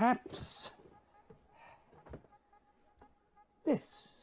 perhaps this.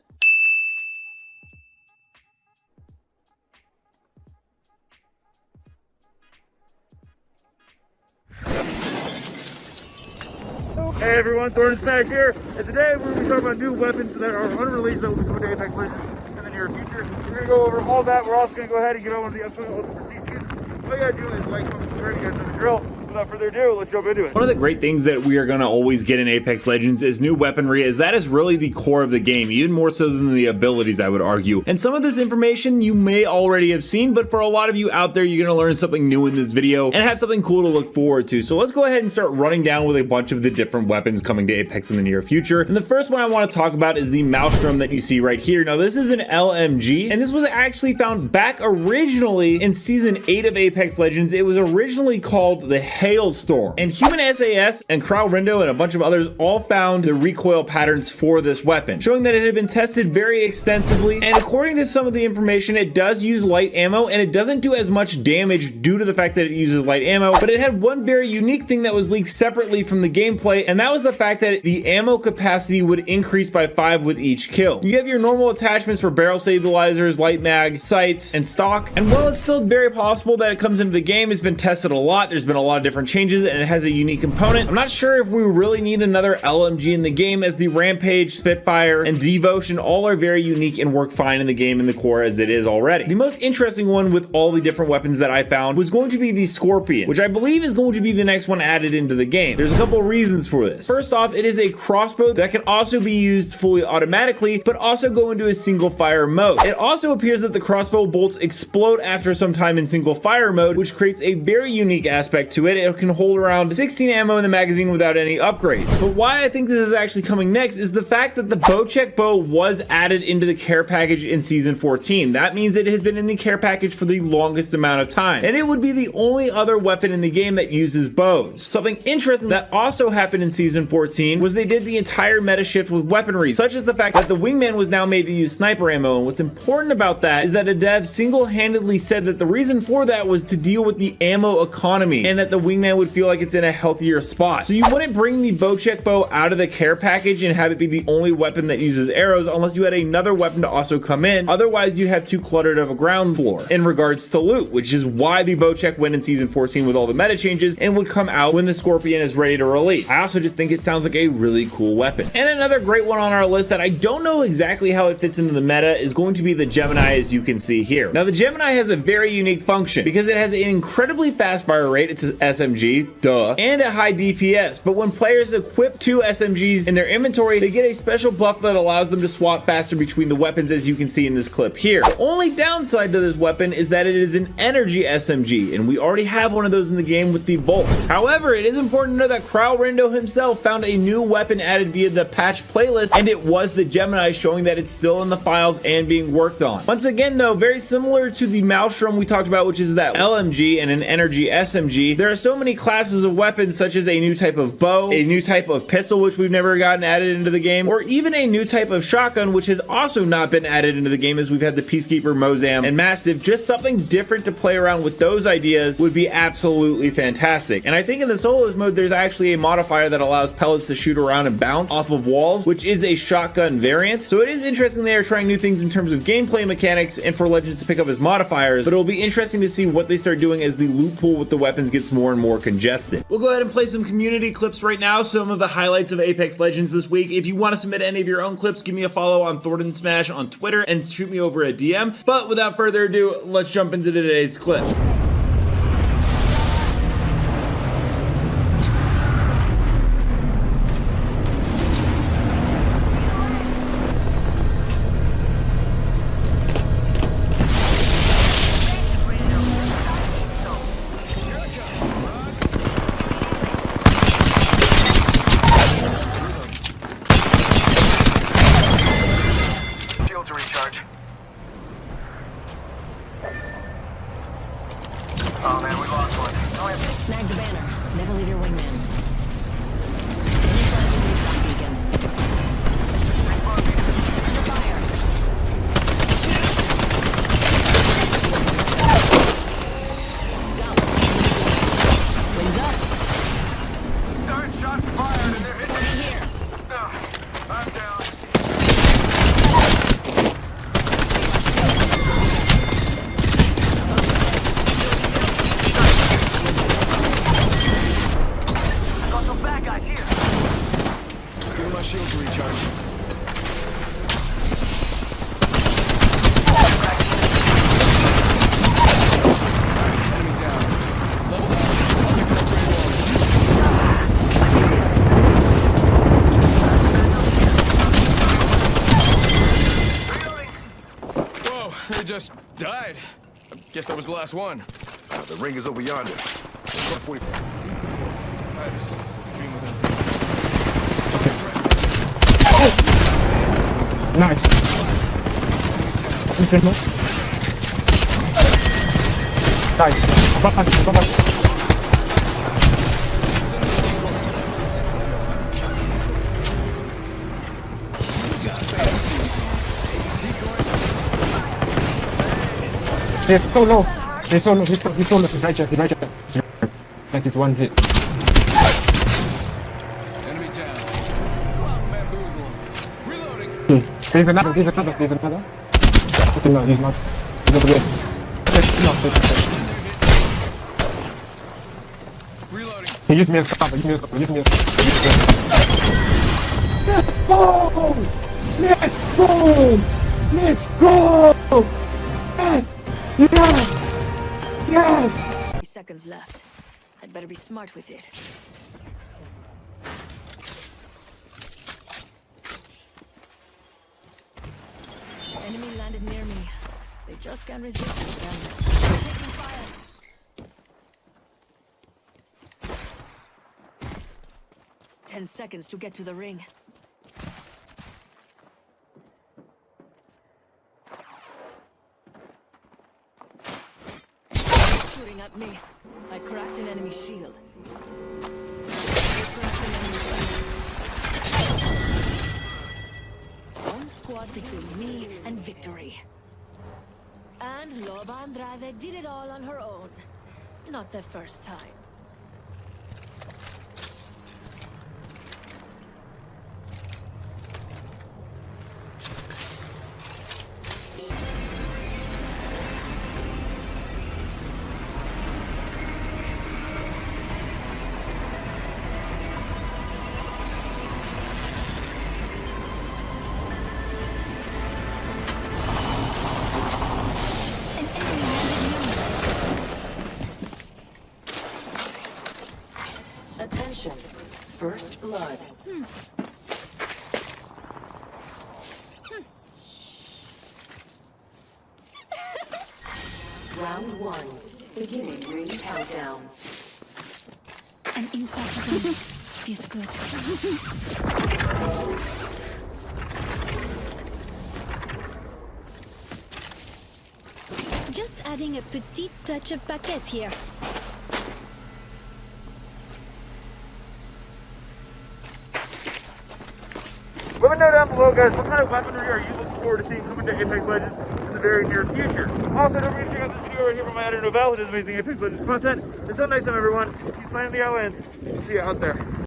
Hey everyone, Thordan Smash here, and today we're going to be talking about new weapons that are unreleased that will be coming to Apex Legends in the near future. We're going to go over all that. We're also going to go ahead and get on with the upcoming Ultimate Prestige skins. All you gotta do is like, comment, subscribe, you guys know the drill. Without further ado, let's jump into it. One of the great things that we are going to always get in Apex Legends is new weaponry, as that is really the core of the game, even more so than the abilities, I would argue. And some of this information you may already have seen, but for a lot of you out there, you're going to learn something new in this video and have something cool to look forward to. So let's go ahead and start running down with a bunch of the different weapons coming to Apex in the near future. And the first one I want to talk about is the Maelstrom that you see right here. Now this is an LMG, and this was actually found back originally in Season 8 of Apex Legends. It was originally called the Hailstorm. And Human SAS and Crowrindo and a bunch of others all found the recoil patterns for this weapon, showing that it had been tested very extensively. And according to some of the information, it does use light ammo, and it doesn't do as much damage due to the fact that it uses light ammo. But it had one very unique thing that was leaked separately from the gameplay, and that was the fact that the ammo capacity would increase by 5 with each kill. You have your normal attachments for barrel stabilizers, light mag, sights, and stock. And while it's still very possible that it comes into the game, it's been tested a lot. There's been a lot of different changes, and it has a unique component. I'm not sure if we really need another LMG in the game, as the Rampage, Spitfire, and Devotion all are very unique and work fine in the game in the core as it is already. The most interesting one with all the different weapons that I found was going to be the Scorpion, which I believe is going to be the next one added into the game. There's a couple reasons for this. First off, it is a crossbow that can also be used fully automatically, but also go into a single fire mode. It also appears that the crossbow bolts explode after some time in single fire mode, which creates a very unique aspect to it. It can hold around 16 ammo in the magazine without any upgrades. But why I think this is actually coming next is the fact that the Bowcheck bow was added into the care package in Season 14. That means it has been in the care package for the longest amount of time, and it would be the only other weapon in the game that uses bows. Something interesting that also happened in Season 14 was they did the entire meta shift with weaponry, such as the fact that the Wingman was now made to use sniper ammo. And what's important about that is that a dev single-handedly said that the reason for that was to deal with the ammo economy, and that the Wingman would feel like it's in a healthier spot. So you wouldn't bring the Bowcheck bow out of the care package and have it be the only weapon that uses arrows unless you had another weapon to also come in. Otherwise, you'd have too cluttered of a ground floor in regards to loot, which is why the Bowcheck went in Season 14 with all the meta changes and would come out when the Scorpion is ready to release. I also just think it sounds like a really cool weapon. And another great one on our list that I don't know exactly how it fits into the meta is going to be the Gemini, as you can see here. Now the Gemini has a very unique function because it has an incredibly fast fire rate. It's an SMG, duh, and a high DPS. But when players equip 2 SMGs in their inventory, they get a special buff that allows them to swap faster between the weapons, as you can see in this clip here. The only downside to this weapon is that it is an energy SMG, and we already have one of those in the game with the Volt. However, it is important to know that Crowrindo himself found a new weapon added via the patch playlist, and it was the Gemini, showing that it's still in the files and being worked on. Once again though, very similar to the Maelstrom we talked about, which is that LMG and an energy SMG, there are so many classes of weapons, such as a new type of bow, a new type of pistol which we've never gotten added into the game, or even a new type of shotgun which has also not been added into the game, as we've had the Peacekeeper, Mozam, and Mastiff. Just something different to play around with those ideas would be absolutely fantastic. And I think in the solos mode there's actually a modifier that allows pellets to shoot around and bounce off of walls, which is a shotgun variant. So it is interesting they are trying new things in terms of gameplay mechanics and for Legends to pick up as modifiers, but it'll be interesting to see what they start doing as the loot pool with the weapons gets more and more congested. We'll go ahead and play some community clips right now, some of the highlights of Apex Legends this week. If you want to submit any of your own clips, give me a follow on Thordan Smash on Twitter and shoot me over a DM. But without further ado, let's jump into today's clips. Oh man, we lost one. Snag the banner. Never leave your wingman. Neutralizing respawn beacon. Under fire. Go. Wings up. Shots fired and they're shields recharge. Enemy down. Level up. Picking up gray walls. Whoa, they just died. I guess that was the last one. The ring is over yonder. 40. Nice. Nice. Back. He's so low. He's so low. He's right there. Like it's one hit. Enemy down. Bamboozle. Reloading. There's another. Okay, no, he's not. He's over there. No. Reloading. He used me as cover. Let's go! Yes! 30 seconds left. I'd better be smart with it. Enemy landed near me. They just can't resist it, can they? Taking fire. Ten seconds to get to the ring. Shooting at me. I cracked an enemy shield. One squad between me and victory. And Loba Andrade did it all on her own. Not the first time. Attention. First blood. Round 1. Beginning ring countdown. I'm inside of them. Feels good. Just adding a petite touch of paquette here. Let me know down below, guys, what kind of weaponry are you looking forward to seeing coming to Apex Legends in the very near future. Also, don't forget to check out this video right here from my editor Novell. It is amazing Apex Legends content. Until next time, everyone, keep slamming the islands. See you out there.